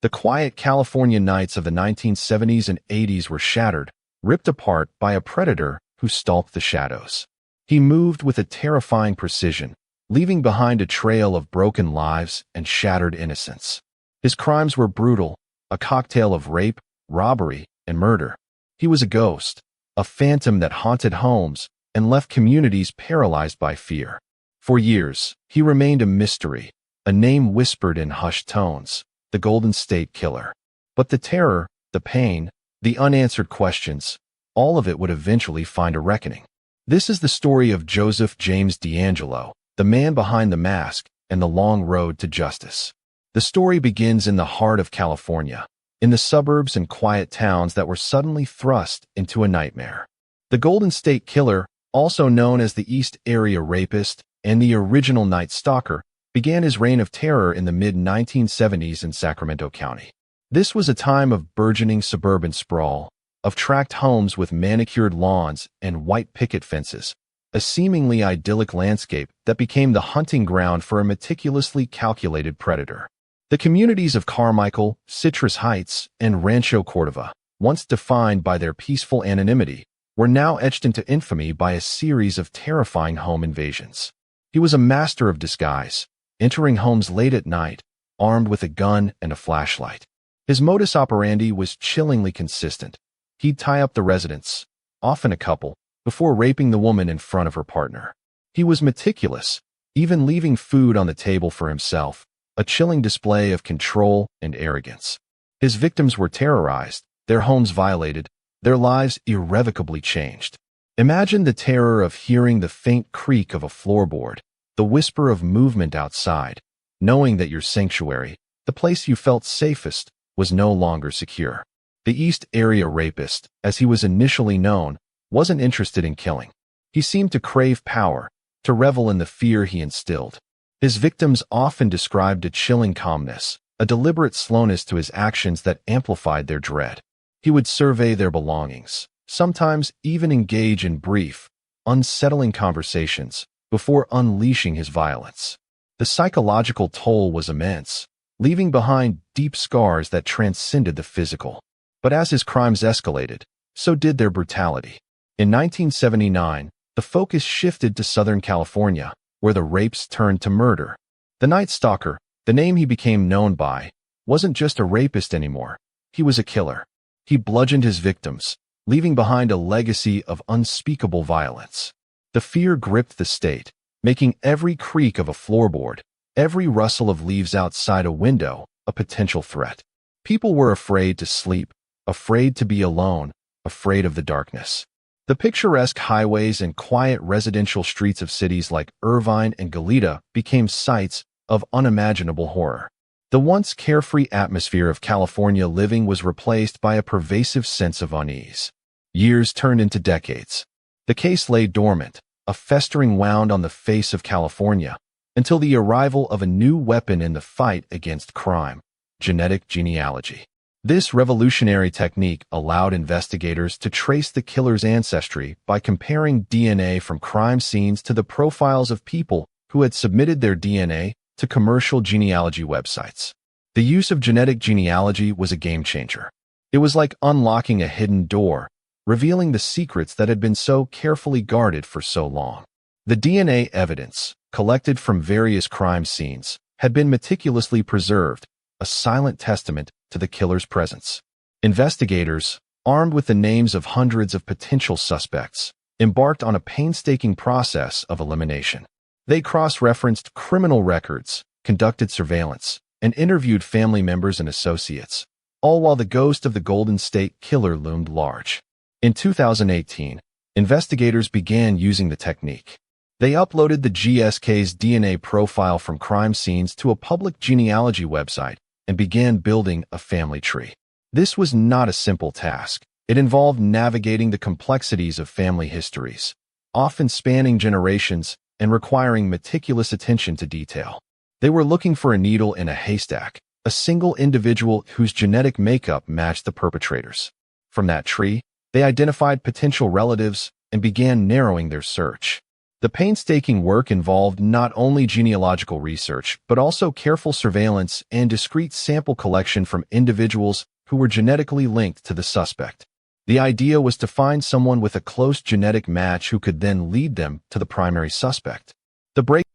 The quiet California nights of the 1970s and 80s were shattered, ripped apart by a predator who stalked the shadows. He moved with a terrifying precision, leaving behind a trail of broken lives and shattered innocence. His crimes were brutal, a cocktail of rape, robbery, and murder. He was a ghost, a phantom that haunted homes and left communities paralyzed by fear. For years, he remained a mystery, a name whispered in hushed tones, the Golden State Killer. But the terror, the pain, the unanswered questions, all of it would eventually find a reckoning. This is the story of Joseph James DeAngelo, the man behind the mask and the long road to justice. The story begins in the heart of California, in the suburbs and quiet towns that were suddenly thrust into a nightmare. The Golden State Killer, also known as the East Area Rapist and the original Night Stalker, began his reign of terror in the mid-1970s in Sacramento County. This was a time of burgeoning suburban sprawl, of tract homes with manicured lawns and white picket fences, a seemingly idyllic landscape that became the hunting ground for a meticulously calculated predator. The communities of Carmichael, Citrus Heights, and Rancho Cordova, once defined by their peaceful anonymity, were now etched into infamy by a series of terrifying home invasions. He was a master of disguise, entering homes late at night, armed with a gun and a flashlight. His modus operandi was chillingly consistent. He'd tie up the residents, often a couple, before raping the woman in front of her partner. He was meticulous, even leaving food on the table for himself, a chilling display of control and arrogance. His victims were terrorized, their homes violated, their lives irrevocably changed. Imagine the terror of hearing the faint creak of a floorboard, the whisper of movement outside, knowing that your sanctuary, the place you felt safest, was no longer secure. The East Area Rapist, as he was initially known, wasn't interested in killing. He seemed to crave power, to revel in the fear he instilled. His victims often described a chilling calmness, a deliberate slowness to his actions that amplified their dread. He would survey their belongings, sometimes even engage in brief, unsettling conversations, before unleashing his violence. The psychological toll was immense, leaving behind deep scars that transcended the physical. But as his crimes escalated, so did their brutality. In 1979, the focus shifted to Southern California, where the rapes turned to murder. The Night Stalker, the name he became known by, wasn't just a rapist anymore. He was a killer. He bludgeoned his victims, leaving behind a legacy of unspeakable violence. The fear gripped the state, making every creak of a floorboard, every rustle of leaves outside a window, a potential threat. People were afraid to sleep, afraid to be alone, afraid of the darkness. The picturesque highways and quiet residential streets of cities like Irvine and Goleta became sites of unimaginable horror. The once carefree atmosphere of California living was replaced by a pervasive sense of unease. Years turned into decades. The case lay dormant, a festering wound on the face of California, until the arrival of a new weapon in the fight against crime: genetic genealogy. This revolutionary technique allowed investigators to trace the killer's ancestry by comparing DNA from crime scenes to the profiles of people who had submitted their DNA to commercial genealogy websites. The use of genetic genealogy was a game changer. It was like unlocking a hidden door, revealing the secrets that had been so carefully guarded for so long. The DNA evidence, collected from various crime scenes, had been meticulously preserved, a silent testament to the killer's presence. Investigators, armed with the names of hundreds of potential suspects, embarked on a painstaking process of elimination. They cross-referenced criminal records, conducted surveillance, and interviewed family members and associates, all while the ghost of the Golden State Killer loomed large. In 2018, investigators began using the technique. They uploaded the GSK's DNA profile from crime scenes to a public genealogy website and began building a family tree. This was not a simple task. It involved navigating the complexities of family histories, often spanning generations and requiring meticulous attention to detail. They were looking for a needle in a haystack, a single individual whose genetic makeup matched the perpetrators. From that tree, they identified potential relatives and began narrowing their search. The painstaking work involved not only genealogical research, but also careful surveillance and discrete sample collection from individuals who were genetically linked to the suspect. The idea was to find someone with a close genetic match who could then lead them to the primary suspect.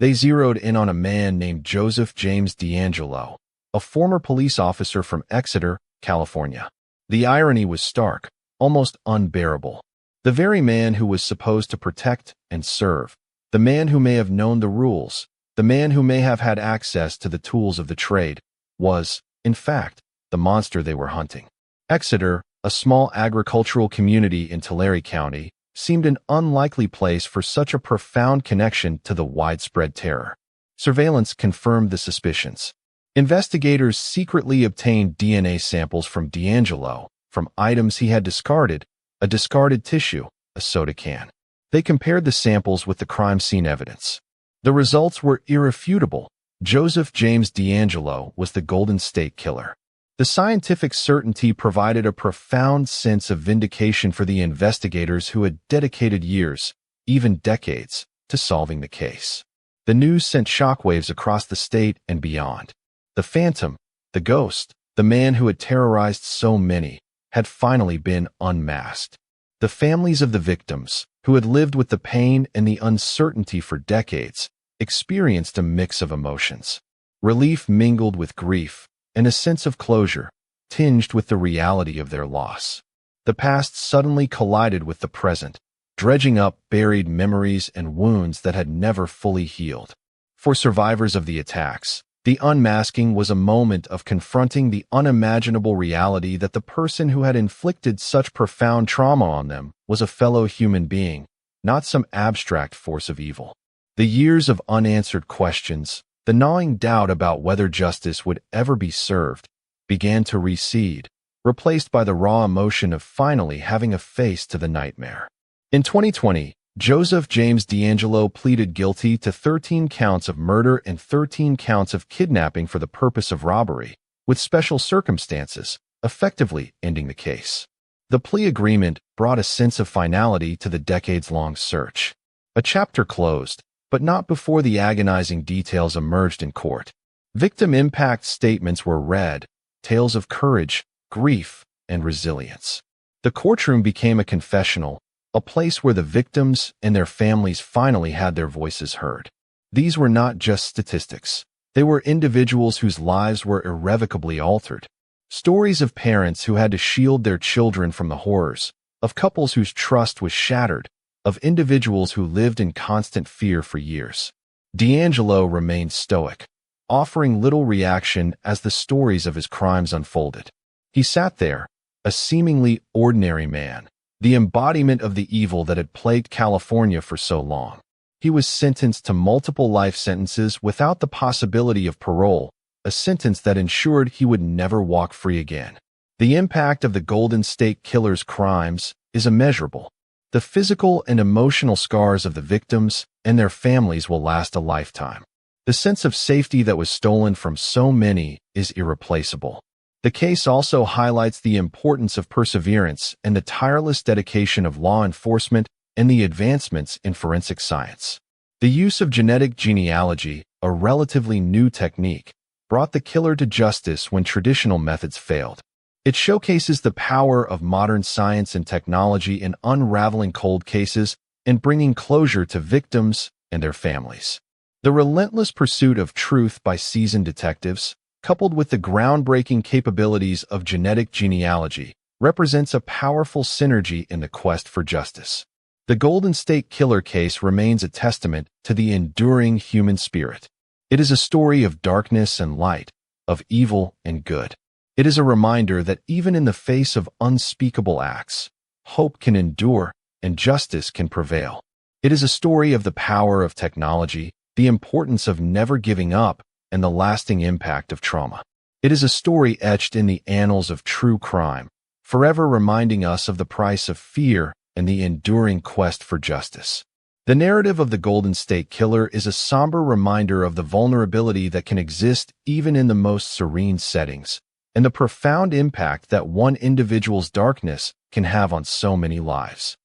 They zeroed in on a man named Joseph James DeAngelo, a former police officer from Exeter, California. The irony was stark, almost unbearable. The very man who was supposed to protect and serve, the man who may have known the rules, the man who may have had access to the tools of the trade, was, in fact, the monster they were hunting. Exeter, a small agricultural community in Tulare County, seemed an unlikely place for such a profound connection to the widespread terror. Surveillance confirmed the suspicions. Investigators secretly obtained DNA samples from DeAngelo, from items he had discarded, a discarded tissue, a soda can. They compared the samples with the crime scene evidence. The results were irrefutable. Joseph James DeAngelo was the Golden State Killer. The scientific certainty provided a profound sense of vindication for the investigators who had dedicated years, even decades, to solving the case. The news sent shockwaves across the state and beyond. The phantom, the ghost, the man who had terrorized so many, had finally been unmasked. The families of the victims, who had lived with the pain and the uncertainty for decades, experienced a mix of emotions. Relief mingled with grief, and a sense of closure, tinged with the reality of their loss. The past suddenly collided with the present, dredging up buried memories and wounds that had never fully healed. For survivors of the attacks, the unmasking was a moment of confronting the unimaginable reality that the person who had inflicted such profound trauma on them was a fellow human being, not some abstract force of evil. The years of unanswered questions, the gnawing doubt about whether justice would ever be served, began to recede, replaced by the raw emotion of finally having a face to the nightmare. In 2020, Joseph James DeAngelo pleaded guilty to 13 counts of murder and 13 counts of kidnapping for the purpose of robbery, with special circumstances, effectively ending the case. The plea agreement brought a sense of finality to the decades-long search. A chapter closed, but not before the agonizing details emerged in court. Victim impact statements were read, tales of courage, grief, and resilience. The courtroom became a confessional, a place where the victims and their families finally had their voices heard. These were not just statistics. They were individuals whose lives were irrevocably altered. Stories of parents who had to shield their children from the horrors, of couples whose trust was shattered, of individuals who lived in constant fear for years. DeAngelo remained stoic, offering little reaction as the stories of his crimes unfolded. He sat there, a seemingly ordinary man, the embodiment of the evil that had plagued California for so long. He was sentenced to multiple life sentences without the possibility of parole, a sentence that ensured he would never walk free again. The impact of the Golden State Killer's crimes is immeasurable. The physical and emotional scars of the victims and their families will last a lifetime. The sense of safety that was stolen from so many is irreplaceable. The case also highlights the importance of perseverance and the tireless dedication of law enforcement and the advancements in forensic science. The use of genetic genealogy, a relatively new technique, brought the killer to justice when traditional methods failed. It showcases the power of modern science and technology in unraveling cold cases and bringing closure to victims and their families. The relentless pursuit of truth by seasoned detectives, coupled with the groundbreaking capabilities of genetic genealogy, represents a powerful synergy in the quest for justice. The Golden State Killer case remains a testament to the enduring human spirit. It is a story of darkness and light, of evil and good. It is a reminder that even in the face of unspeakable acts, hope can endure and justice can prevail. It is a story of the power of technology, the importance of never giving up, and the lasting impact of trauma. It is a story etched in the annals of true crime, forever reminding us of the price of fear and the enduring quest for justice. The narrative of the Golden State Killer is a somber reminder of the vulnerability that can exist even in the most serene settings, and the profound impact that one individual's darkness can have on so many lives.